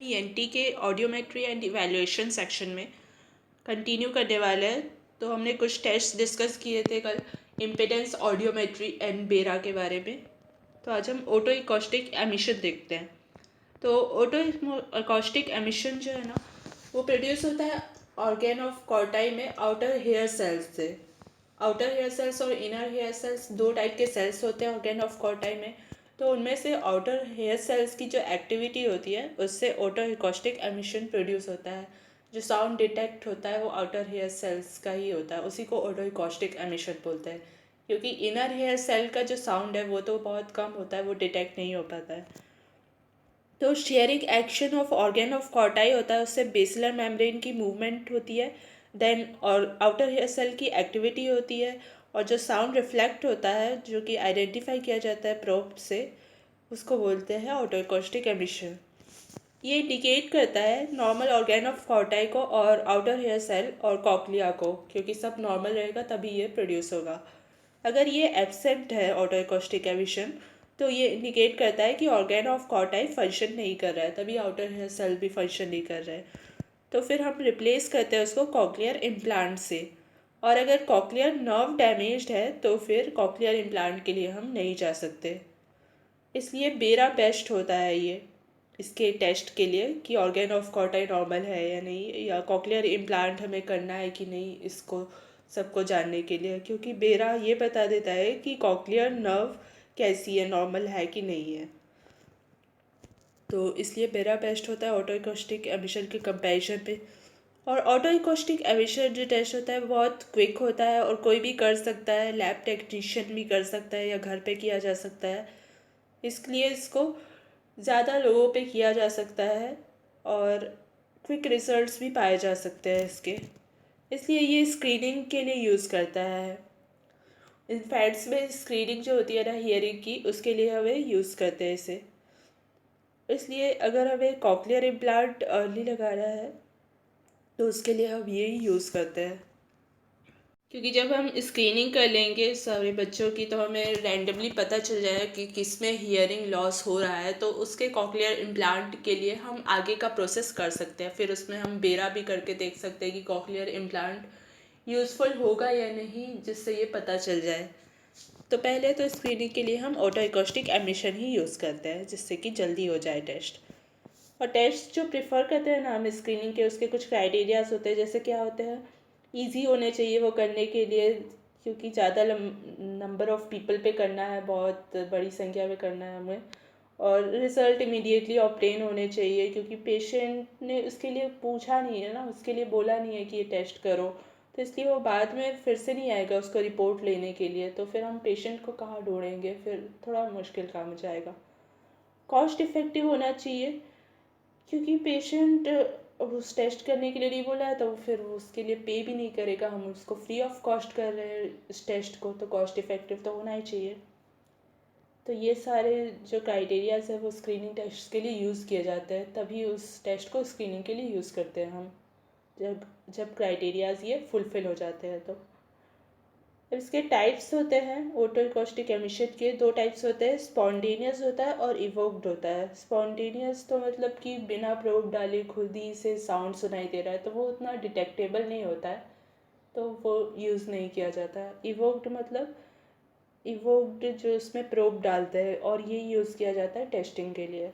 ENT के audiometry and evaluation section में continue करने वाले हैं। तो हमने कुछ टेस्ट डिस्कस किए थे कल इम्पिडेंस ऑडियोमेट्री एंड बेरा के बारे में। तो आज हम ऑटो एकॉस्टिक एमिशन देखते हैं। तो ऑटो एकॉस्टिक एमिशन जो है ना, वो प्रोड्यूस होता है ऑर्गेन ऑफ कॉर्टाई में आउटर हेयर सेल्स से। आउटर हेयर सेल्स और इनर हेयर सेल्स दो टाइप के सेल्स होते हैं ऑर्गेन ऑफ कॉर्टाई में। तो उनमें से आउटर हेयर सेल्स की जो एक्टिविटी होती है उससे ऑटो एकॉस्टिक एमिशन प्रोड्यूस होता है। जो साउंड डिटेक्ट होता है वो आउटर हेयर सेल्स का ही होता है, उसी को ऑटो एकॉस्टिक एमिशन बोलते हैं। क्योंकि इनर हेयर सेल का जो साउंड है वो तो बहुत कम होता है, वो डिटेक्ट नहीं हो पाता है। तो shearing action of organ of Corti होता है, उससे बेसिलर मेम्ब्रेन की मूवमेंट होती है। देन और आउटर हेयर सेल की एक्टिविटी होती है, और जो साउंड रिफ्लेक्ट होता है जो कि आइडेंटिफाई किया जाता है प्रोब से, उसको बोलते हैं ऑटो एकॉस्टिक एमिशन। ये इंडिकेट करता है नॉर्मल ऑर्गेन ऑफ कॉर्टाई को और आउटर हेयर सेल और कॉक्लिया को, क्योंकि सब नॉर्मल रहेगा तभी ये प्रोड्यूस होगा। अगर ये एब्सेंट है ऑटो एकॉस्टिक एमिशन, तो ये इंडिकेट करता है कि ऑर्गेन ऑफ कॉर्टाई फंक्शन नहीं कर रहा है, तभी आउटर हेयर सेल भी फंक्शन नहीं कर रहे हैं। तो फिर हम रिप्लेस करते हैं उसको कॉक्लियर इम्प्लांट से। और अगर कॉक्लियर नर्व डैमेज्ड है तो फिर कॉक्लियर इम्प्लांट के लिए हम नहीं जा सकते। इसलिए बेरा बेस्ट होता है ये इसके टेस्ट के लिए कि ऑर्गेन ऑफ कॉर्टाई नॉर्मल है या नहीं, या कॉक्लियर इम्प्लांट हमें करना है कि नहीं, इसको सबको जानने के लिए। क्योंकि बेरा ये बता देता है कि कॉक्लियर नर्व कैसी है, नॉर्मल है कि नहीं है। तो इसलिए बेरा बेस्ट होता है ऑटो एकॉस्टिक एमिशन के कंपैरिजन पे। और ऑटो एकॉस्टिक एमिशन जो टेस्ट होता है बहुत क्विक होता है और कोई भी कर सकता है, लैब टेक्नीशियन भी कर सकता है या घर पे किया जा सकता है। इसलिए इसको ज़्यादा लोगों पे किया जा सकता है और क्विक रिजल्ट्स भी पाए जा सकते हैं इसके। इसलिए ये स्क्रीनिंग के लिए यूज़ करता है। इनफैक्ट्स में स्क्रीनिंग जो होती है ना हियरिंग की, उसके लिए हमें यूज़ करते हैं इसे। इसलिए अगर हमें कॉक्लियर इम्प्लांट अर्ली लगाना है तो उसके लिए हम यही यूज़ करते हैं। क्योंकि जब हम स्क्रीनिंग कर लेंगे सारे बच्चों की तो हमें रैंडमली पता चल जाएगा कि किस में हियरिंग लॉस हो रहा है, तो उसके कॉक्लियर इम्प्लांट के लिए हम आगे का प्रोसेस कर सकते हैं। फिर उसमें हम बेरा भी करके देख सकते हैं कि कॉक्लियर इम्प्लांट यूज़फुल होगा या नहीं, जिससे ये पता चल जाए। तो पहले तो स्क्रीनिंग के लिए हम ऑटो एकॉस्टिक एमिशन ही यूज़ करते हैं, जिससे कि जल्दी हो जाए टेस्ट। और टेस्ट जो प्रेफर करते हैं ना हम स्क्रीनिंग के, उसके कुछ क्राइटेरियाज होते हैं। जैसे क्या होते हैं, इजी होने चाहिए वो करने के लिए, क्योंकि ज़्यादा नंबर ऑफ़ पीपल पे करना है, बहुत बड़ी संख्या में करना है हमें। और रिज़ल्ट इमीडिएटली ऑब्टेन होने चाहिए, क्योंकि पेशेंट ने उसके लिए पूछा नहीं है ना, उसके लिए बोला नहीं है कि ये टेस्ट करो, तो इसलिए वो बाद में फिर से नहीं आएगा उसको रिपोर्ट लेने के लिए। तो फिर हम पेशेंट को कहाँ ढूंढेंगे, फिर थोड़ा मुश्किल काम हो जाएगा। कॉस्ट इफ़ेक्टिव होना चाहिए, क्योंकि पेशेंट उस टेस्ट करने के लिए नहीं बोला है तो फिर वो उसके लिए पे भी नहीं करेगा। हम उसको फ्री ऑफ कॉस्ट कर रहे हैं इस टेस्ट को, तो कॉस्ट इफ़ेक्टिव तो होना ही चाहिए। तो ये सारे जो क्राइटेरियाज है वो स्क्रीनिंग टेस्ट के लिए यूज़ किए जाते हैं, तभी उस टेस्ट को स्क्रीनिंग के लिए यूज़ करते हैं हम, जब जब क्राइटेरियाज ये फुलफ़िल हो जाते हैं। तो इसके टाइप्स होते हैं ऑटो एकॉस्टिक एमिशन के, दो टाइप्स होते हैं, स्पॉन्टेनियस होता है और इवोक्ड होता है। स्पॉन्टेनियस तो मतलब कि बिना प्रोब डाले खुद ही से साउंड सुनाई दे रहा है, तो वो उतना डिटेक्टेबल नहीं होता है, तो वो यूज़ नहीं किया जाता है। इवोक्ड मतलब इवोक्ड जो उसमें प्रोब डालते हैं, और ये यूज़ किया जाता है टेस्टिंग के लिए।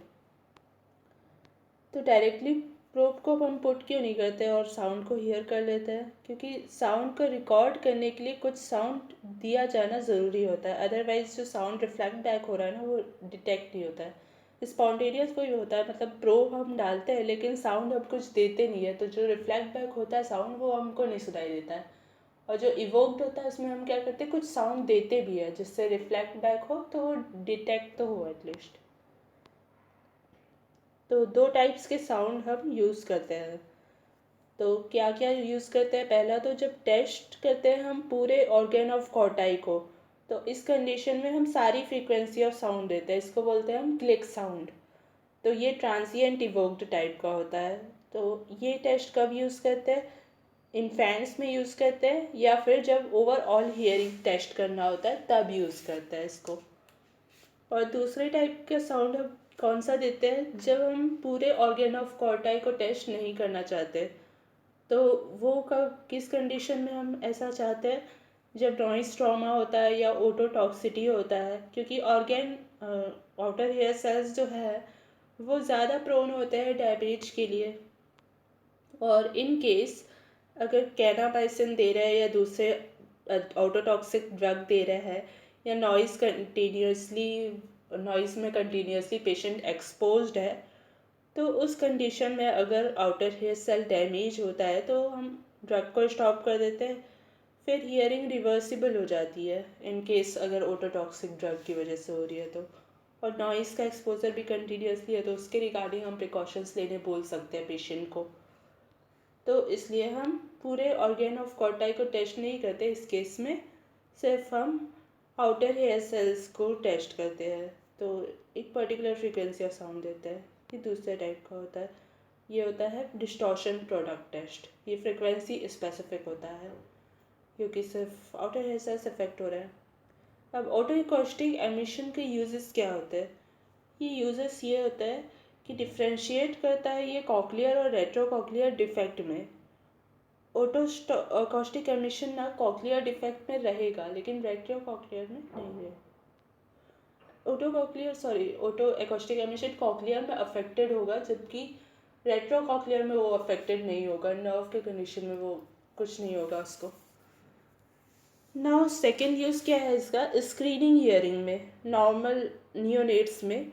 तो डायरेक्टली प्रोब को हम पुट क्यों नहीं करते और साउंड को हियर कर लेते हैं, क्योंकि साउंड को रिकॉर्ड करने के लिए कुछ साउंड दिया जाना ज़रूरी होता है, अदरवाइज जो साउंड रिफ्लेक्ट बैक हो रहा है ना वो डिटेक्ट नहीं होता है। स्पॉन्टेनियस कोई होता है, मतलब प्रोब हम डालते हैं लेकिन साउंड हम कुछ देते नहीं है, तो जो रिफ्लेक्ट बैक होता है साउंड वो हमको नहीं सुनाई देता है। और जो इवोक्ड होता है उसमें हम क्या करते हैं, कुछ साउंड देते भी है जिससे रिफ्लेक्ट बैक हो, तो वो डिटेक्ट तो हो एटलीस्ट। तो दो टाइप्स के साउंड हम यूज़ करते हैं। तो क्या क्या यूज़ करते हैं, पहला तो जब टेस्ट करते हैं हम पूरे ऑर्गेन ऑफ कॉर्टाई को, तो इस कंडीशन में हम सारी फ्रीक्वेंसी ऑफ साउंड देते हैं, इसको बोलते हैं हम क्लिक साउंड। तो ये ट्रांसिएंट इवोक्ड टाइप का होता है। तो ये टेस्ट कब यूज़ करते हैं, इन्फेंट्स में यूज़ करते हैं, या फिर जब ओवरऑल हियरिंग टेस्ट करना होता है तब यूज़ करते हैं इसको। और दूसरे टाइप का साउंड हम कौन सा देते हैं जब हम पूरे ऑर्गन ऑफ कॉर्टाई को टेस्ट नहीं करना चाहते। तो वो कब किस कंडीशन में हम ऐसा चाहते हैं, जब नॉइस ट्रॉमा होता है या ओटोटॉक्सिटी होता है, क्योंकि ऑर्गन आउटर हेयर सेल्स जो है वो ज़्यादा प्रोन होते हैं डैमेज के लिए। और इन केस अगर कैनाबाइसिन दे रहे हैं या दूसरे ऑटोटॉक्सिक ड्रग दे रहे हैं या नॉइज़ में कंटिन्यूसली पेशेंट एक्सपोज्ड है, तो उस कंडीशन में अगर आउटर हेयर सेल डैमेज होता है तो हम ड्रग को स्टॉप कर देते हैं। फिर हियरिंग रिवर्सिबल हो जाती है इन केस अगर ओटोटॉक्सिक ड्रग की वजह से हो रही है तो। और नॉइज़ का एक्सपोजर भी कंटिन्यूसली है तो उसके रिगार्डिंग हम प्रिकॉशंस लेने बोल सकते हैं पेशेंट को। तो इसलिए हम पूरे ऑर्गन ऑफ कॉर्टाई को टेस्ट नहीं करते इस केस में, सिर्फ हम आउटर हेयर सेल्स को टेस्ट करते हैं। तो एक पर्टिकुलर फ्रीक्वेंसी ऑफ साउंड देते हैं। ये दूसरे टाइप का होता है, ये होता है डिस्टॉर्शन प्रोडक्ट टेस्ट। ये फ्रीक्वेंसी स्पेसिफिक होता है क्योंकि सिर्फ आउटर हेयर सेल्स अफेक्ट हो रहे हैं। अब ऑटो एकॉस्टिक एमिशन के यूजेस क्या होते हैं? ये यूजेस ये होता है कि डिफ्रेंशिएट करता है ये कॉक्लियर और रेट्रोकॉक्लियर डिफेक्ट में। ऑटो एकॉस्टिक एमिशन ना कॉक्लियर डिफेक्ट में रहेगा लेकिन रेट्रोकॉक्लियर में नहीं रहेगा। ऑटो एकॉस्टिक एमिशन कॉक्लियर में अफेक्टेड होगा जबकि रेट्रोकॉक्लियर में वो अफेक्टेड नहीं होगा। नर्व के कंडीशन में वो कुछ नहीं होगा उसको। नाउ सेकेंड यूज़ क्या है इसका? स्क्रीनिंग हियरिंग में नॉर्मल नियोनेट्स में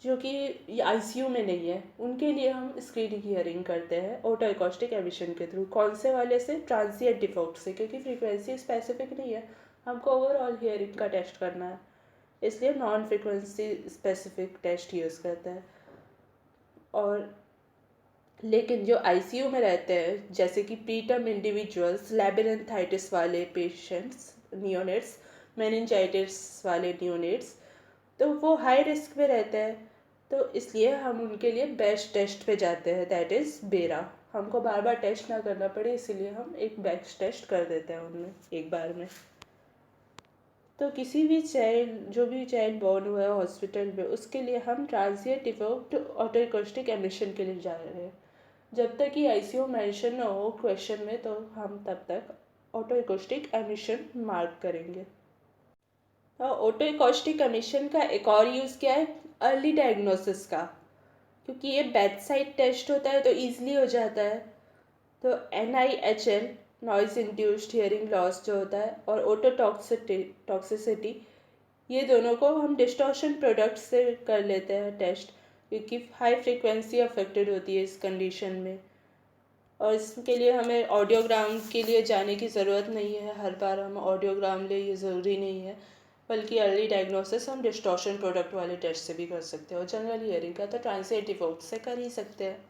जो कि आईसीयू में नहीं है उनके लिए हम स्क्रीनिंग हियरिंग करते हैं ऑटो एकॉस्टिक एमिशन के थ्रू। कौन से वाले से? ट्रांसिएंट डिफेक्ट से, क्योंकि फ्रीक्वेंसी स्पेसिफिक नहीं है, हमको ओवरऑल हियरिंग का टेस्ट करना है, इसलिए non frequency specific test use करते हैं। और लेकिन जो आईसीयू में रहते हैं जैसे कि प्रीटर्म इंडिविजुअल्स, लैबिरिंथाइटिस वाले पेशेंट्स, नियोनेट्स, मेनिंजाइटिस वाले नियोनेट्स, तो वो हाई रिस्क में रहते हैं। तो इसलिए हम उनके लिए बेस्ट टेस्ट पे जाते हैं, दैट इज़ बेरा। हमको बार बार टेस्ट ना करना पड़े इसीलिए हम एक बेस्ट टेस्ट कर देते हैं उनमें एक बार में। तो किसी भी जो भी चाइल्ड बॉर्न हुआ है हॉस्पिटल में उसके लिए हम transient defect auto acoustic emission के लिए जा रहे हैं। जब तक कि आईसीयू मेंशन ना हो क्वेश्चन में तो हम तब तक ऑटो एकॉस्टिक एमिशन मार्क करेंगे। ऑटो एकॉस्टिक एमिशन का एक और यूज़ क्या है? अर्ली डायग्नोसिस का, क्योंकि ये बेड साइड टेस्ट होता है तो ईजिली हो जाता है। तो NIHL noise induced hearing loss जो होता है और टॉक्सिसिटी, ये दोनों को हम डिस्टॉर्शन प्रोडक्ट से कर लेते हैं टेस्ट, क्योंकि हाई फ्रीक्वेंसी अफेक्टेड होती है इस कंडीशन में। और इसके लिए हमें ऑडियोग्राम के लिए जाने की ज़रूरत नहीं है, हर बार हम ऑडियोग्राम ले ये ज़रूरी नहीं है, बल्कि अर्ली डायग्नोसिस हम डिस्टॉर्शन प्रोडक्ट वाले टेस्ट से भी कर सकते हैं। और जनरल हियरिंग का तो ट्रांसिएंट डिफेक्ट से कर ही सकते हैं।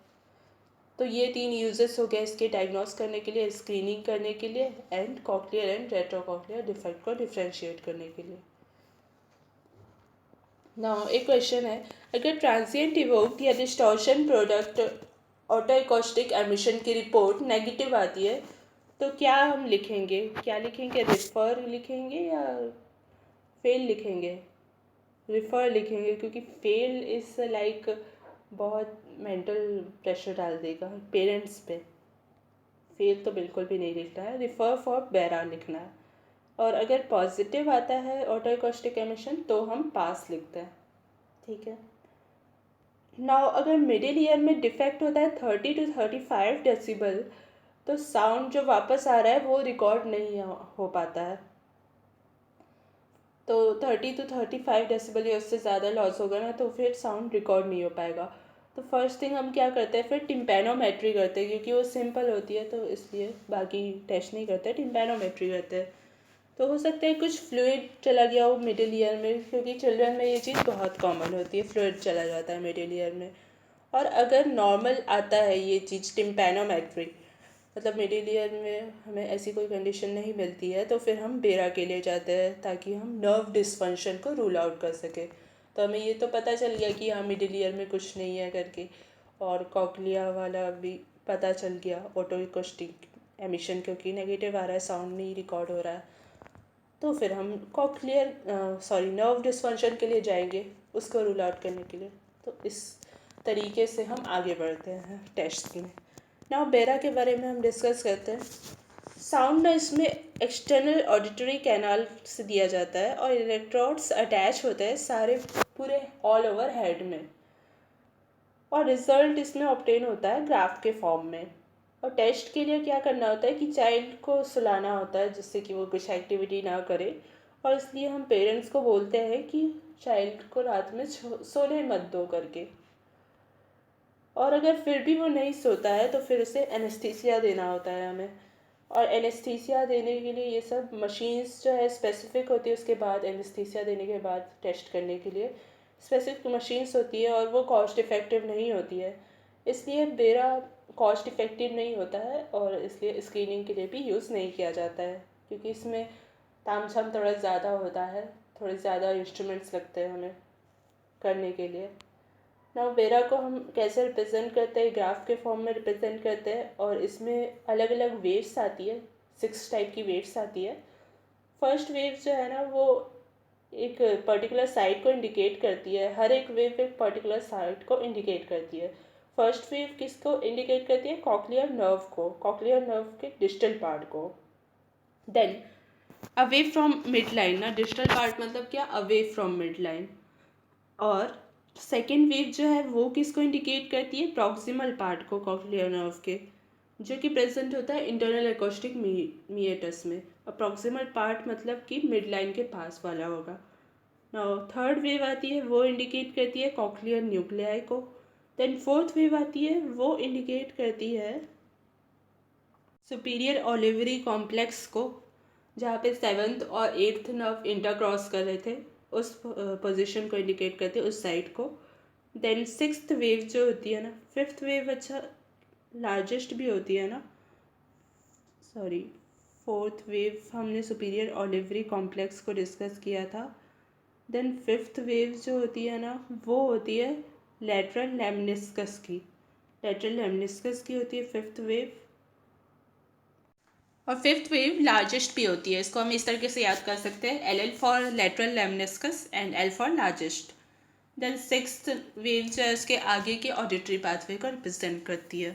तो ये 3 यूजेस हो गए इसके डायग्नोस करने के लिए, स्क्रीनिंग करने के लिए एंड कॉक्लियर एंड रेट्रोकॉक्लियर डिफेक्ट को डिफ्रेंशिएट करने के लिए। नाउ एक क्वेश्चन है, अगर ट्रांसिएंट डिफेक्ट या distortion product auto acoustic emission की रिपोर्ट नेगेटिव आती है तो क्या हम लिखेंगे? क्या लिखेंगे? रिफर लिखेंगे या फेल लिखेंगे? रिफ़र लिखेंगे, क्योंकि फेल इज़ लाइक बहुत मेंटल प्रेशर डाल देगा पेरेंट्स पे। फेल तो बिल्कुल भी नहीं लिखना है, रिफ़र फॉर बेरा लिखना है। और अगर पॉजिटिव आता है ऑटो एकॉस्टिक एमिशन तो हम पास लिखते हैं, ठीक है। नाउ अगर मिडिल ईयर में डिफेक्ट होता है 30 to 35 डेसिबल तो साउंड जो वापस आ रहा है वो रिकॉर्ड नहीं हो पाता है। तो 30 to 35 डेसिबल या उससे ज़्यादा लॉस होगा ना तो फिर साउंड रिकॉर्ड नहीं हो पाएगा। तो फर्स्ट थिंग हम क्या करते हैं, फिर टिम्पैनोमेट्री करते हैं, क्योंकि वो सिंपल होती है तो इसलिए बाकी टेस्ट नहीं करते, टिम्पैनोमेट्री करते हैं। तो हो सकता है कुछ फ्लूइड चला गया हो मिडिल ईयर में, क्योंकि चिल्ड्रन में ये चीज़ बहुत कॉमन होती है, फ्लूइड चला जाता है मिडिल ईयर में। और अगर नॉर्मल आता है ये चीज़ टिम्पैनोमेट्री, मतलब मिडिल ईयर में हमें ऐसी कोई कंडीशन नहीं मिलती है तो फिर हम बेरा के लिए जाते हैं ताकि हम नर्व डिसफंक्शन को रूल आउट कर सकें। तो हमें ये तो पता चल गया कि हाँ मिडिल ईयर में कुछ नहीं है करके, और कॉक्लिया वाला भी पता चल गया ऑटो एकॉस्टिक एमिशन क्योंकि नेगेटिव आ रहा है, साउंड नहीं रिकॉर्ड हो रहा है। तो फिर हम नर्व डिसफंक्शन के लिए जाएंगे उसको रूल आउट करने के लिए। तो इस तरीके से हम आगे बढ़ते हैं टेस्ट में। नाउ बेरा के बारे में हम डिस्कस करते हैं। साउंड इसमें एक्सटर्नल ऑडिटरी कैनाल से दिया जाता है और इलेक्ट्रोड्स अटैच होते हैं सारे पूरे ऑल ओवर हेड में, और रिजल्ट इसमें ऑब्टेन होता है ग्राफ के फॉर्म में। और टेस्ट के लिए क्या करना होता है कि चाइल्ड को सुलाना होता है जिससे कि वो कुछ एक्टिविटी ना करे, और इसलिए हम पेरेंट्स को बोलते हैं कि चाइल्ड को रात में सोने मत दो करके। और अगर फिर भी वो नहीं सोता है तो फिर उसे एनेस्थीसिया देना होता है हमें। और एनेस्थीसिया देने के लिए ये सब मशीन्स जो है स्पेसिफिक होती है, उसके बाद एनेस्थीसिया देने के बाद टेस्ट करने के लिए स्पेसिफिक मशीन्स होती है और वो कॉस्ट इफ़ेक्टिव नहीं होती है, इसलिए बेरा कॉस्ट इफ़ेक्टिव नहीं होता है और इसलिए स्क्रीनिंग के लिए भी यूज़ नहीं किया जाता है, क्योंकि इसमें तामझाम थोड़ा ज़्यादा होता है, थोड़े ज़्यादा इंस्ट्रूमेंट्स लगते हैं हमें करने के लिए। नाउ बेरा को हम कैसे रिप्रेजेंट करते हैं, ग्राफ के फॉर्म में रिप्रेजेंट करते हैं, और इसमें अलग अलग वेव्स आती है, 6 टाइप की वेव्स आती है। फर्स्ट वेव जो है ना वो एक पर्टिकुलर साइड को इंडिकेट करती है, हर एक वेव एक पर्टिकुलर साइड को इंडिकेट करती है। फर्स्ट वेव किसको इंडिकेट करती है? कॉक्लियर नर्व को, कॉक्लियर नर्व के डिस्टल पार्ट को। Then away from mid line, ना डिस्टल पार्ट मतलब क्या? Away from mid line. और सेकेंड वेव जो है वो किसको इंडिकेट करती है? प्रॉक्सिमल पार्ट को कॉक्लियर नर्व के, जो कि प्रेजेंट होता है इंटरनल एकॉस्टिक मीएटस में। और प्रॉक्सिमल पार्ट मतलब कि मिड लाइन के पास वाला होगा। नाउ थर्ड वेव आती है वो इंडिकेट करती है कॉक्लियर न्यूक्लियाई को। देन फोर्थ वेव आती है वो इंडिकेट करती है सुपीरियर ओलिवरी कॉम्प्लेक्स को, जहाँ पे 7th और 8th नर्व इंटरक्रॉस कर रहे थे, उस पोजीशन को इंडिकेट करते हैं, उस साइड को। देन 6th वेव जो होती है ना, 5th वेव अच्छा लार्जेस्ट भी होती है ना, सॉरी 4th वेव हमने सुपीरियर ओलिवरी कॉम्प्लेक्स को डिस्कस किया था। देन 5th वेव जो होती है ना वो होती है लैटरल लेमनिस्कस की, लैटरल लेमनिस्कस की होती है 5th वेव। और 5th वेव लार्जेस्ट भी होती है, इसको हम इस तरीके से याद कर सकते हैं, LL for lateral lemniscus and L for largest. Then 6th wave जो है उसके आगे के ऑडिटरी पाथवे को रिप्रेजेंट करती है।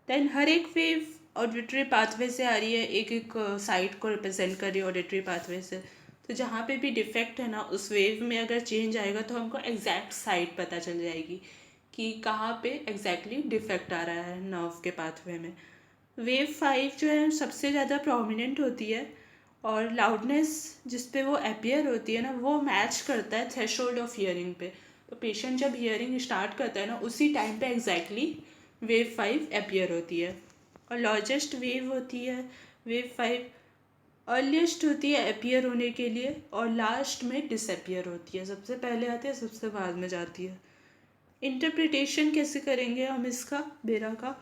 देन हर एक वेव ऑडिटरी पाथवे से आ रही है, एक एक साइड को रिप्रेजेंट कर रही है ऑडिटरी पाथवे से। तो जहाँ पे भी डिफेक्ट है ना उस वेव में अगर चेंज आएगा तो हमको एग्जैक्ट साइड पता चल जाएगी कि कहाँ पे एग्जैक्टली डिफेक्ट आ रहा है नर्व के पाथवे में। वेव 5 जो है सबसे ज़्यादा प्रोमिनेंट होती है, और लाउडनेस जिस पे वो अपीयर होती है ना वो मैच करता है थ्रेशोल्ड ऑफ हियरिंग पे। तो पेशेंट जब हियरिंग स्टार्ट करता है ना उसी टाइम पे एग्जैक्टली वेव 5 अपीयर होती है। और लार्जेस्ट वेव होती है वेव 5, अर्लीस्ट होती है अपीयर होने के लिए, और लास्ट में डिसअपीयर होती है, सबसे पहले आती है सबसे बाद में जाती है। इंटरप्रिटेशन कैसे करेंगे हम इसका, बेरा का?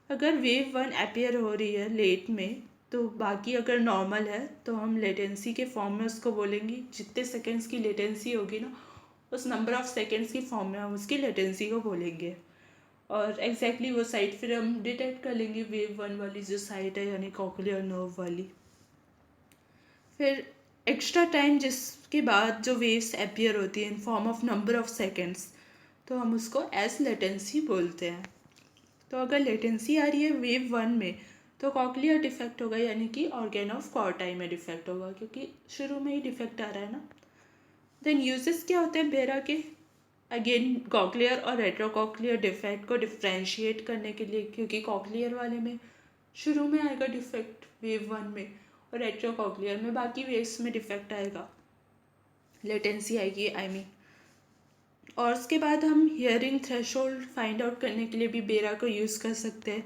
अगर वेव 1 अपीयर हो रही है लेट में तो बाकी अगर नॉर्मल है तो हम लेटेंसी के फॉर्म में उसको बोलेंगे, जितने सेकेंड्स की लेटेंसी होगी ना उस नंबर ऑफ सेकेंड्स की फॉर्म में हम उसकी लेटेंसी को बोलेंगे। और एग्जैक्टली वो साइड फिर हम डिटेक्ट कर लेंगे, वेव 1 वाली जो साइड है यानी कॉक्लियर नर्व वाली। फिर एक्स्ट्रा टाइम जिसके बाद जो वेव्स अपीयर होती है in form of number of seconds, तो हम उसको एज लेटेंसी बोलते हैं। तो अगर लेटेंसी आ रही है वेव 1 में तो कॉक्लियर डिफेक्ट होगा, यानी कि ऑर्गेन ऑफ कॉर्टाई में डिफेक्ट होगा, क्योंकि शुरू में ही डिफेक्ट आ रहा है ना। देन यूजेस क्या होते हैं बेरा के? अगेन कॉक्लियर और रेट्रोकॉक्लियर डिफेक्ट को डिफ्रेंशिएट करने के लिए, क्योंकि कॉक्लियर वाले में शुरू में आएगा डिफेक्ट वेव 1 में, और रेट्रोकॉक्लियर में बाकी वेव्स में डिफेक्ट आएगा, लेटेंसी आएगी आई मीन। और उसके बाद हम हियरिंग थ्रेशोल्ड फाइंड आउट करने के लिए भी बेरा को यूज़ कर सकते हैं,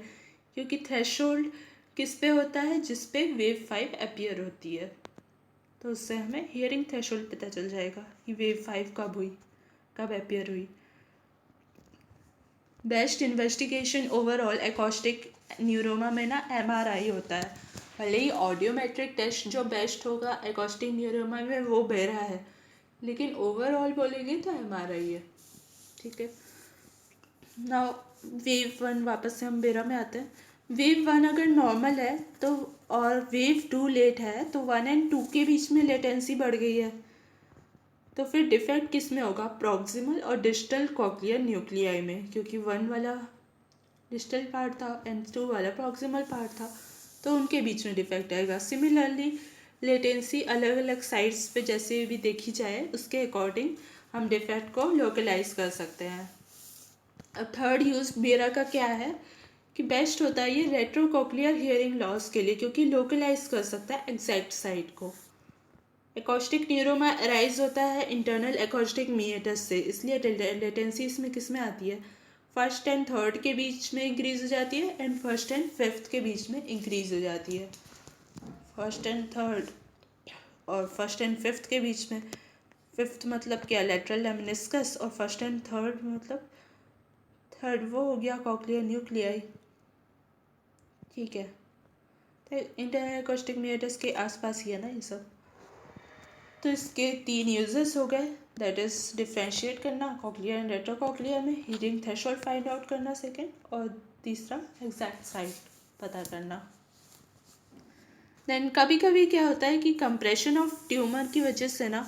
क्योंकि थ्रेशोल्ड किस पे होता है? जिस पे वेव 5 अपीयर होती है, तो उससे हमें हियरिंग थ्रेशोल्ड पता चल जाएगा कि वेव 5 कब हुई, कब अपीयर हुई। Best investigation overall acoustic neuroma में ना MRI होता है। भले ही ऑडियोमेट्रिक टेस्ट जो बेस्ट होगा एकॉस्टिक न्यूरोमा में वो बेरा है, लेकिन ओवरऑल बोलेंगे तो MRI है, ठीक है। नाउ वेव 1, वापस से हम बेरा में आते हैं। वेव 1 अगर नॉर्मल है तो, और वेव 2 लेट है तो 1 और 2 के बीच में लेटेंसी बढ़ गई है, तो फिर डिफेक्ट किस में होगा, प्रॉक्सिमल और डिस्टल कॉक्लियर न्यूक्लियाई में, क्योंकि 1 वाला डिस्टल पार्ट था एंड 2 वाला प्रॉक्सिमल पार्ट था, तो उनके बीच में डिफेक्ट आएगा। सिमिलरली लेटेंसी अलग अलग साइट्स पे जैसे भी देखी जाए उसके अकॉर्डिंग हम डिफेक्ट को लोकलाइज कर सकते हैं। अब थर्ड यूज बेरा का क्या है कि बेस्ट होता है ये रेट्रोकॉक्लियर हियरिंग लॉस के लिए, क्योंकि लोकलाइज कर सकता है एग्जैक्ट साइट को। एकॉस्टिक न्यूरोमा अराइज होता है इंटरनल एकॉस्टिक मीएटस से, इसलिए लेटेंसी इसमें किस में आती है, फर्स्ट एंड थर्ड के बीच में इंक्रीज हो जाती है एंड फर्स्ट एंड फिफ्थ के बीच में इंक्रीज हो जाती है। फर्स्ट एंड थर्ड और फर्स्ट एंड फिफ्थ के बीच में, फिफ्थ मतलब क्या, लेटरल लेमिनिस्कस, और फर्स्ट एंड थर्ड मतलब थर्ड वो हो गया कॉक्लियर न्यूक्लियाई। ठीक है, तो इंटरनल एकॉस्टिक मीएटस के आसपास ही है ना ये सब। तो इसके 3 यूजेस हो गए, दैट इज़ डिफ्रेंशिएट करना कॉक्लियर एंड रेट्रोकॉक्लियर में, हीटिंग थ्रेशोल्ड फाइंड आउट करना सेकेंड, और तीसरा एग्जैक्ट साइट पता करना। देन कभी कभी क्या होता है कि कंप्रेशन ऑफ ट्यूमर की वजह से ना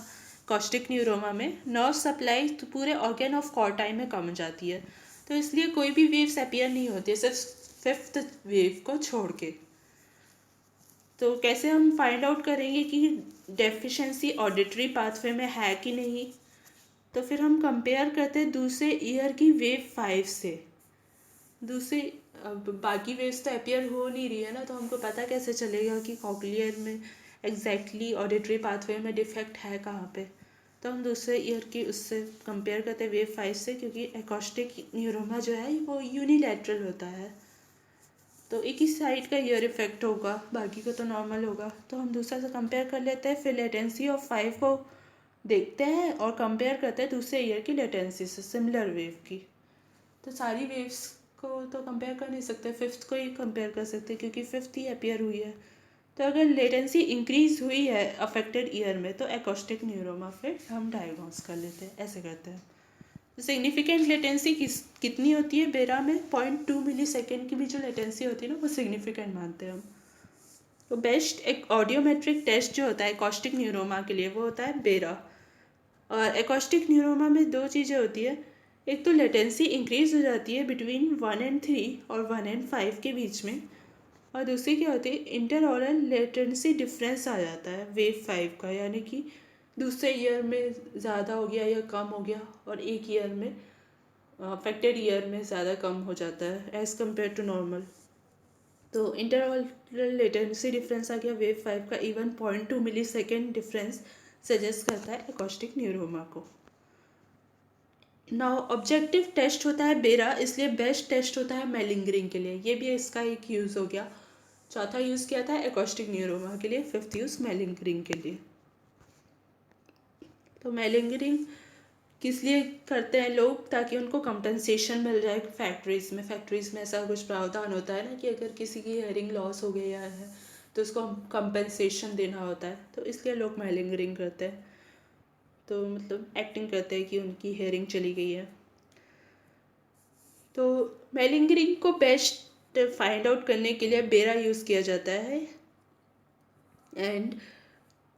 कॉस्टिक न्यूरोमा में नर्व सप्लाई तो पूरे ऑर्गन ऑफ कॉर्टाई में कम हो जाती है, तो इसलिए कोई भी वेव्स अपीयर नहीं होती, सिर्फ फिफ्थ वेव को छोड़ के। तो कैसे हम फाइंड आउट करेंगे कि डेफिशिएंसी ऑडिटरी पाथवे में है कि नहीं, तो फिर हम कंपेयर करते हैं दूसरे ईयर की वेव 5 से। दूसरी अब बाकी वेव्स तो अपीयर हो नहीं रही है ना, तो हमको पता कैसे चलेगा कि कॉक्लियर में एग्जैक्टली ऑडिटरी पाथवे में डिफेक्ट है कहाँ पे। तो हम दूसरे ईयर की उससे कंपेयर करते हैं वेव 5 से, क्योंकि एकॉस्टिक न्यूरोमा जो है वो यूनिलैटरल होता है, तो एक ही साइड का ईयर इफेक्ट होगा, बाकी का तो नॉर्मल होगा। तो हम दूसरा से कंपेयर कर लेते हैं, फिर लेटेंसी ऑफ 5 को देखते हैं और कंपेयर करते हैं दूसरे ईयर की लेटेंसी से सिमिलर वेव की। तो सारी वेव्स को तो कंपेयर कर नहीं सकते, फिफ्थ को ही कंपेयर कर सकते हैं क्योंकि फिफ्थ ही अपीयर हुई है। तो अगर लेटेंसी इंक्रीज हुई है अफेक्टेड ईयर में तो एकॉस्टिक न्यूरोमा फिर हम डायग्नोस कर लेते हैं, ऐसे करते हैं। सिग्निफिकेंट लेटेंसी कितनी होती है बेरा में, 0.2 मिली सेकेंड की भी जो लेटेंसी होती है ना वो सिग्निफिकेंट मानते हैं हम। तो बेस्ट एक ऑडियोमेट्रिक टेस्ट जो होता है एकॉस्टिक न्यूरोमा के लिए वो होता है बेरा। और एकॉस्टिक न्यूरोमा में 2 चीज़ें होती है, एक तो लेटेंसी इंक्रीज हो जाती है बिटवीन 1 and 3 और 1 and 5 के बीच में, और दूसरी क्या होती है, इंटरऑरल लेटेंसी डिफरेंस आ जाता है वेव 5 का, यानी कि दूसरे ईयर में ज़्यादा हो गया या कम हो गया और एक ईयर में अफेक्टेड ईयर में ज़्यादा कम हो जाता है एज़ कम्पेयर टू नॉर्मल। तो इंटरऑरल लेटेंसी डिफरेंस आ गया वेव 5 का, इवन 0.2 मिली सेकेंड डिफरेंस सजेस्ट करता है एकॉस्टिक न्यूरोमा को। नाउ ऑब्जेक्टिव टेस्ट होता है बेरा, इसलिए बेस्ट टेस्ट होता है मेलिंगरिंग के लिए, ये भी इसका एक यूज़ हो गया। चौथा यूज़ किया था एकॉस्टिक न्यूरोमा के लिए, फिफ्थ यूज़ मेलिंगरिंग के लिए। तो मेलिंगरिंग किस लिए करते हैं लोग, ताकि उनको कंपनसेशन मिल जाए। फैक्ट्रीज़ में ऐसा कुछ प्रावधान होता है ना कि अगर किसी की हेयरिंग लॉस हो गया है तो उसको कंपनसेशन देना होता है, तो इसलिए लोग मेलिंगरिंग करते हैं, तो मतलब एक्टिंग करते हैं कि उनकी हेयरिंग चली गई है। तो मेलिंगरिंग को बेस्ट फाइंड आउट करने के लिए बेरा यूज़ किया जाता है, एंड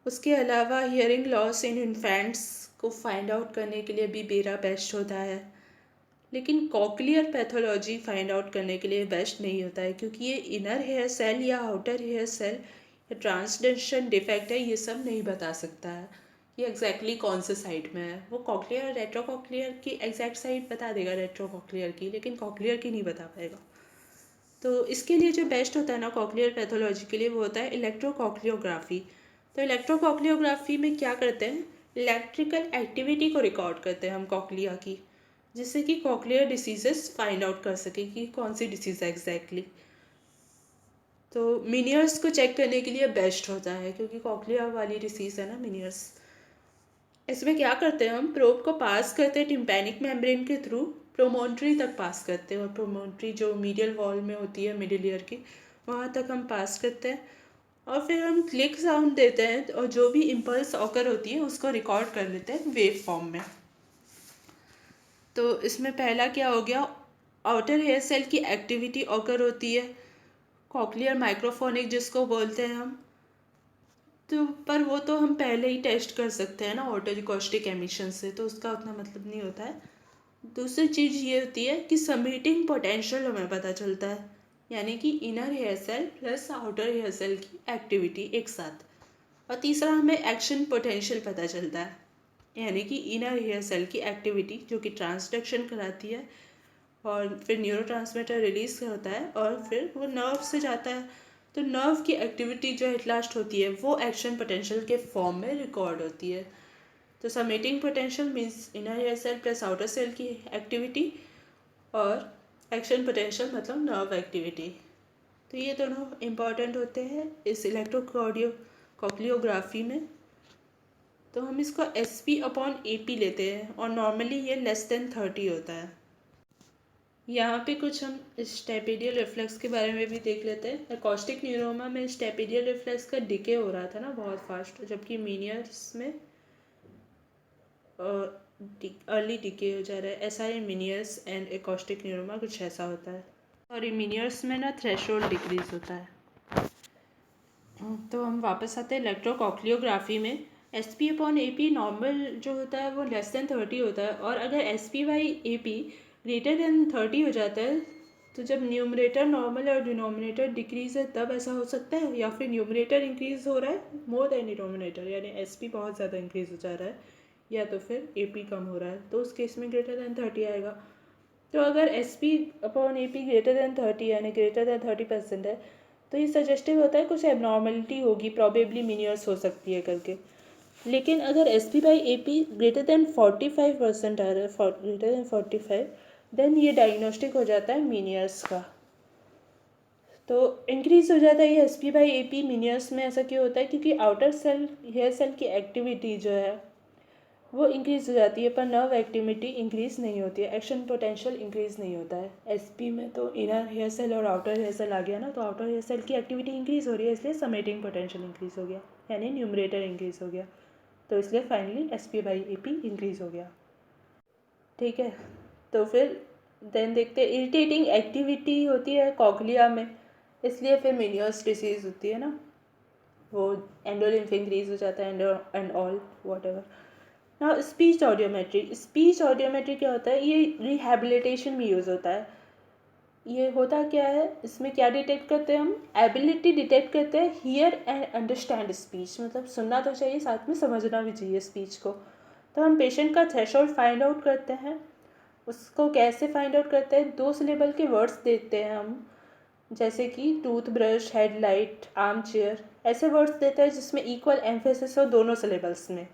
उसके अलावा हियरिंग लॉस इन इन्फेंट्स को फाइंड आउट करने के लिए भी बेरा बेस्ट होता है। लेकिन कॉक्लियर पैथोलॉजी फाइंड आउट करने के लिए बेस्ट नहीं होता है, क्योंकि ये इनर हेयर सेल या आउटर हेयर सेल या ट्रांसडेंशन डिफेक्ट है, ये सब नहीं बता सकता है कि एग्जैक्टली कौन से साइड में है। वो कॉक्लियर और रेट्रोकॉक्लियर की एग्जैक्ट साइड बता देगा रेट्रोकॉक्लियर की, लेकिन कॉक्लियर की नहीं बता पाएगा। तो इसके लिए जो बेस्ट होता है ना कॉक्लियर पैथोलॉजी के लिए, वो होता है इलेक्ट्रोकॉक्लियोग्राफी। तो इलेक्ट्रोकॉक्लियोग्राफी में क्या करते हैं, इलेक्ट्रिकल एक्टिविटी को रिकॉर्ड करते हैं हम कॉक्लिया की, जिससे कि कॉक्लियर डिसीजेस फाइंड आउट कर सके कि कौन सी डिसीज़ है एग्जैक्टली। तो मिनियर्स को चेक करने के लिए बेस्ट होता है, क्योंकि कॉक्लिया वाली डिसीज़ है ना मिनियर्स। इसमें क्या करते हैं, हम प्रोब को पास करते हैं टिम्पैनिक मेम्ब्रेन के थ्रू, प्रोमोन्ट्री तक पास करते हैं, और प्रोमोन्ट्री जो मीडियल वॉल में होती है मिडिल ईयर की, वहाँ तक हम पास करते हैं, और फिर हम क्लिक साउंड देते हैं और जो भी इम्पल्स ऑकर होती है उसको रिकॉर्ड कर लेते हैं वेव फॉर्म में। तो इसमें पहला क्या हो गया, आउटर हेयर सेल की एक्टिविटी ऑकर होती है, कॉक्लियर माइक्रोफोनिक जिसको बोलते हैं हम। तो पर वो तो हम पहले ही टेस्ट कर सकते हैं ना ऑटो एकॉस्टिक एमिशन से, तो उसका उतना मतलब नहीं होता है। दूसरी चीज़ ये होती है कि समीटिंग पोटेंशियल हमें पता चलता है, यानी कि inner hair cell plus outer hair cell की एक्टिविटी एक साथ। और तीसरा हमें एक्शन पोटेंशियल पता चलता है, यानी कि इनर हेयर सेल की एक्टिविटी जो कि ट्रांसडक्शन कराती है और फिर न्यूरोट्रांसमीटर रिलीज होता है और फिर वो नर्व से जाता है। तो नर्व की एक्टिविटी जो एट लास्ट होती है वो एक्शन पोटेंशियल के फॉर्म में रिकॉर्ड होती है। तो summating potential means inner hair cell plus outer cell की एक्टिविटी और एक्शन पोटेंशियल मतलब नर्व एक्टिविटी। तो ये दोनों इम्पॉर्टेंट होते हैं इस इलेक्ट्रोकॉर्डियोग्राफी में। तो हम इसको SP/AP लेते हैं और नॉर्मली ये <30 होता है। यहाँ पे कुछ हम स्टेपिडियल रिफ्लेक्स के बारे में भी देख लेते हैं। एकॉस्टिक न्यूरोमा में स्टेपिडियल रिफ्लेक्स का डिके हो रहा था ना बहुत फास्ट, जबकि मीनियर्स में अर्ली डिके हो जा रहा है। ऐसा ही मीनियर्स एंड एकॉस्टिक न्यूरोमा कुछ ऐसा होता है। और मीनियर्स में ना थ्रेशोल्ड डिक्रीज होता है। तो हम वापस आते हैं इलेक्ट्रोकॉक्लियोग्राफी में। SP/AP नॉर्मल जो होता है वो <30 होता है, और अगर SP/AP <30 हो जाता है तो जब न्यूमरेटर नॉर्मल और डिनोमिनेटर डिक्रीज है तब ऐसा हो सकता है, या फिर न्यूमरेटर इंक्रीज हो रहा है मोर देन डिनोमिनेटर, यानी SP बहुत ज़्यादा इंक्रीज हो जा रहा है, या तो फिर AP कम हो रहा है, तो उस केस में <30 आएगा। तो अगर SP/AP <30 यानी <30% है तो ये सजेस्टिव होता है कुछ एबनॉर्मलिटी होगी, प्रॉबेबली मीनियर्स हो सकती है करके। लेकिन अगर SP/AP <45% आ रहा है, <45, देन ये डायग्नोस्टिक हो जाता है मीनियर्स का। तो इंक्रीज हो जाता है ये SP/AP मीनियर्स में। ऐसा क्यों होता है? क्योंकि आउटर सेल हेयर सेल की एक्टिविटी जो है वो इंक्रीज हो जाती है, पर नर्व एक्टिविटी इंक्रीज नहीं होती है, एक्शन पोटेंशियल इंक्रीज नहीं होता है। SP में तो इनर हेयर सेल और आउटर हेयर सेल आ गया ना, तो आउटर हेयर सेल की एक्टिविटी इंक्रीज हो रही है, इसलिए समेटिंग पोटेंशियल इंक्रीज हो गया, यानी न्यूमरेटर इंक्रीज हो गया, तो इसलिए फाइनली SP/AP इंक्रीज हो गया। ठीक है, तो फिर देन देखते हैं इरिटेटिंग एक्टिविटी होती है कॉक्लिया में, इसलिए फिर मेनियर्स डिसीज होती है ना, वो एंडोलिम्फ इंक्रीज हो जाता है and all what ever. Now speech audiometry क्या होता है? ये रिहैबिलिटेशन में यूज़ होता है। ये होता क्या है, इसमें क्या डिटेक्ट करते हैं हम? एबिलिटी डिटेक्ट करते हैं हियर एंड अंडरस्टैंड स्पीच, मतलब सुनना तो चाहिए साथ में समझना भी चाहिए स्पीच को। तो हम पेशेंट का थ्रेशोल्ड फाइंड आउट करते हैं। उसको कैसे फाइंड आउट करते हैं? 2 सिलेबल के वर्ड्स देते हैं हम, जैसे कि टूथब्रश, हेडलाइट, आर्म चेयर, ऐसे वर्ड्स देते हैं जिसमें इक्वल एम्फेसिस हो दोनों सिलेबल्स में,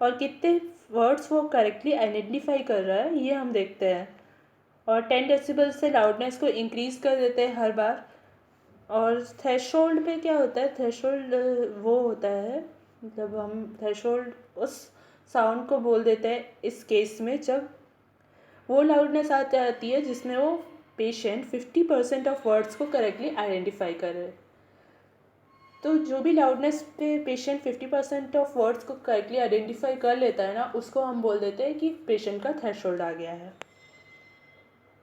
और कितने वर्ड्स वो करेक्टली आइडेंटिफाई कर रहा है ये हम देखते हैं। और 10 डेसिबल से लाउडनेस को इंक्रीज़ कर देते हैं हर बार। और थ्रेशोल्ड पे क्या होता है? थ्रेशोल्ड वो होता है, मतलब हम थ्रेशोल्ड उस साउंड को बोल देते हैं इस केस में जब वो लाउडनेस आ जाती है जिसमें वो पेशेंट 50% ऑफ वर्ड्स को करेक्टली आइडेंटिफाई करे। तो जो भी लाउडनेस पे पेशेंट 50% ऑफ वर्ड्स को करेक्टली आइडेंटिफाई कर लेता है ना, उसको हम बोल देते हैं कि पेशेंट का थ्रेशोल्ड आ गया है।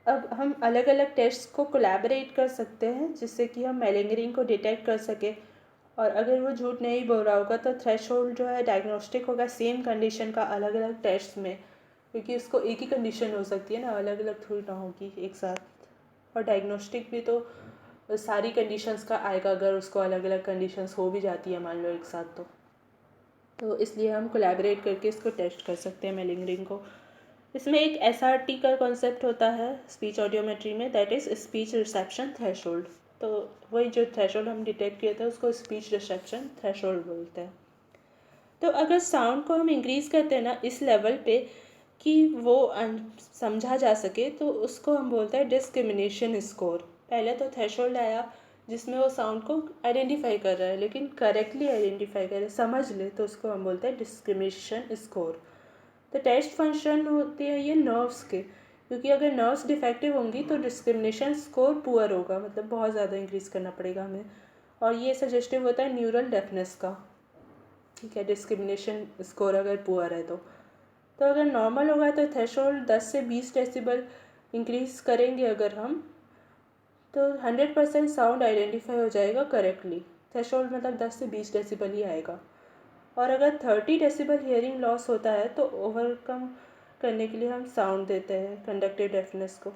अब हम अलग अलग टेस्ट को कोलैबोरेट कर सकते हैं जिससे कि हम मेलिंगरिंग को डिटेक्ट कर सके, और अगर वो झूठ नहीं बोल रहा होगा तो थ्रेशोल्ड जो है डायग्नोस्टिक होगा सेम कंडीशन का अलग अलग टेस्ट में, क्योंकि उसको एक ही कंडीशन हो सकती है ना, अलग अलग थोड़ी ना होगी एक साथ। और डायग्नोस्टिक भी तो सारी कंडीशंस का आएगा अगर उसको अलग अलग कंडीशंस हो भी जाती है मान लो एक साथ, तो इसलिए हम कोलैबोरेट करके इसको टेस्ट कर सकते हैं मेलिंगरिंग को। इसमें एक SRT का कॉन्सेप्ट होता है स्पीच ऑडियोमेट्री में, that is speech reception threshold. तो वही जो थ्रेशोल्ड हम डिटेक्ट किए थे उसको स्पीच रिसेप्शन थ्रेशोल्ड बोलते हैं। तो अगर साउंड को हम इंक्रीज़ करते हैं ना इस लेवल पे कि वो समझा जा सके, तो उसको हम बोलते हैं डिस्क्रिमिनेशन स्कोर। पहले तो थ्रेशोल्ड आया जिसमें वो साउंड को आइडेंटिफाई कर रहा है, लेकिन करेक्टली आइडेंटिफाई करे, समझ ले, तो उसको हम बोलते हैं डिस्क्रिमिनेशन स्कोर। तो टेस्ट फंक्शन होती है ये नर्व्स के, क्योंकि अगर नर्व्स डिफेक्टिव होंगी तो डिस्क्रिमिनेशन स्कोर पुअर होगा, मतलब बहुत ज़्यादा इंक्रीज़ करना पड़ेगा हमें। और ये सजेस्टिव होता है न्यूरल डेफनेस का। ठीक है, डिस्क्रिमिनेशन स्कोर अगर पुअर है तो अगर नॉर्मल होगा तो थ्रेशोल्ड 10 से 20 डेसिबल इंक्रीज़ करेंगे अगर हम, तो 100% साउंड आइडेंटिफाई हो जाएगा करेक्टली। थ्रेशोल्ड मतलब 10 से 20 डेसिबल ही आएगा। और अगर 30 डेसिबल हियरिंग लॉस होता है तो ओवरकम करने के लिए हम साउंड देते हैं कंडक्टिव डेफनेस को।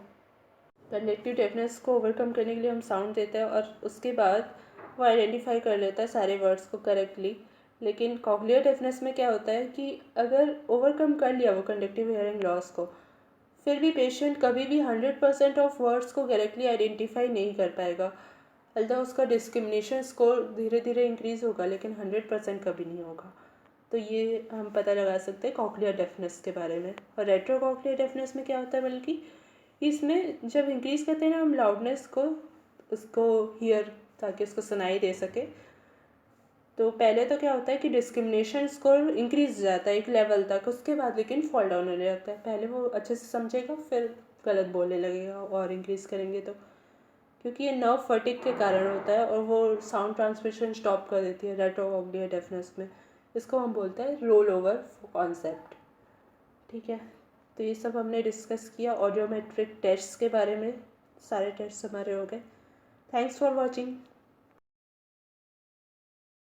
कंडक्टिव डेफनेस को ओवरकम करने के लिए हम साउंड देते हैं और उसके बाद वो आइडेंटिफाई कर लेता है सारे वर्ड्स को करेक्टली। लेकिन कॉक्लियर डेफनेस में क्या होता है कि अगर ओवरकम कर लिया वो कंडक्टिव हियरिंग लॉस को, फिर भी पेशेंट कभी भी 100% ऑफ वर्ड्स को करेक्टली आइडेंटिफाई नहीं कर पाएगा। अल्बत्ता उसका डिस्क्रिमिनेशन स्कोर धीरे धीरे इंक्रीज़ होगा, लेकिन 100% कभी नहीं होगा। तो ये हम पता लगा सकते हैं कॉक्लियर डेफनेस के बारे में। और रेट्रो कॉक्लियर डेफनेस में क्या होता है, बल्कि इसमें जब इंक्रीज़ करते हैं ना हम लाउडनेस को, उसको हियर, ताकि उसको सुनाई दे सके, तो पहले तो क्या होता है कि डिस्क्रिमिनेशन स्कोर इंक्रीज जाता है एक लेवल तक, उसके बाद लेकिन फॉल डाउन होने लगता है। पहले वो अच्छे से समझेगा, फिर गलत बोलने लगेगा और इंक्रीज़ करेंगे तो, क्योंकि ये नर्व फटिक के कारण होता है और वो साउंड ट्रांसमिशन स्टॉप कर देती है रेट्रोकॉक्लियर डेफनेस में। इसको हम बोलते हैं रोल ओवर कॉन्सेप्ट। ठीक है, तो ये सब हमने डिस्कस किया ऑडियोमेट्रिक टेस्ट के बारे में। सारे टेस्ट हमारे हो गए। Thanks for watching.